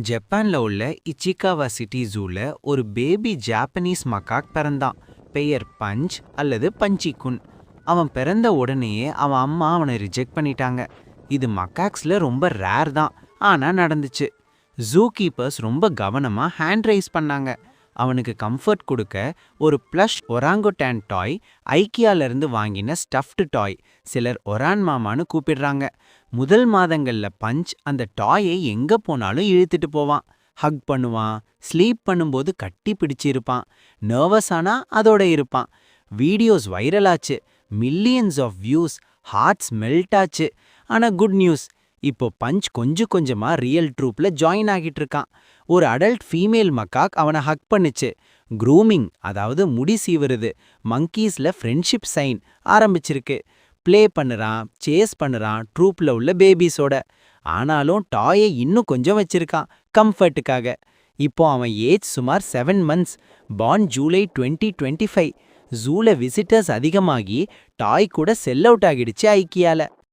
ஜப்பான்ல உள்ள இச்சிகாவா சிட்டி ஜூல ஒரு பேபி ஜாப்பனீஸ் மக்காக் பிறந்தான். பெயர் பஞ்ச் அல்லது பஞ்சிகுன். அவன் பிறந்த உடனேயே அவன் அம்மா அவனை ரிஜெக்ட் பண்ணிட்டாங்க. இது மக்காக்ஸ்ல ரொம்ப ரேர் தான், ஆனா நடந்துச்சு. ஜூ கீப்பர்ஸ் ரொம்ப கவனமா ஹேண்ட் ரைஸ் பண்ணாங்க. அவனுக்கு கம்ஃபர்ட் கொடுக்க ஒரு ப்ளஷ் ஒராங்குட்டான் டாய், ஐக்கியால இருந்து வாங்கின ஸ்டஃப்டு டாய், சிலர் ஒரான் மாமான்னு கூப்பிடுறாங்க. முதல் மாதங்கள்ல பஞ்ச் அந்த டாயை எங்க போனாலும் இழுத்துட்டு போவான். ஹக் பண்ணுவான், ஸ்லீப் பண்ணும்போது கட்டி பிடிச்சிருப்பான், நர்வஸ் ஆனா அதோட இருப்பான். வீடியோஸ் வைரல் ஆச்சு, millions of views, hearts melt ஆச்சு. ஆனா குட் நியூஸ், இப்போ பஞ்ச் கொஞ்சம் கொஞ்சமா ரியல் ட்ரூப்ல ஜாயின் ஆகிட்டு இருக்கான். ஒரு அடல்ட் ஃபீமேல் மக்காக் அவனை ஹக் பண்ணுச்சு. க்ரூமிங், அதாவது முடி சீவுறது, மங்கீஸ்ல ஃப்ரெண்ட்ஷிப் சைன் ஆரம்பிச்சிருக்கு. ப்ளே பண்ணுறான், சேஸ் பண்ணுறான் ட்ரூப்ல உள்ள பேபிஸோட. ஆனாலும் டாயை இன்னும் கொஞ்சம் வச்சிருக்கான் கம்ஃபர்ட்டுக்காக. இப்போ அவன் ஏஜ் சுமார் 7 months, பார்ன் ஜூலை 2025. ஜூல விசிட்டர்ஸ் அதிகமாகி டாய் கூட செல் அவுட் ஆகிடுச்சு ஐக்கியால.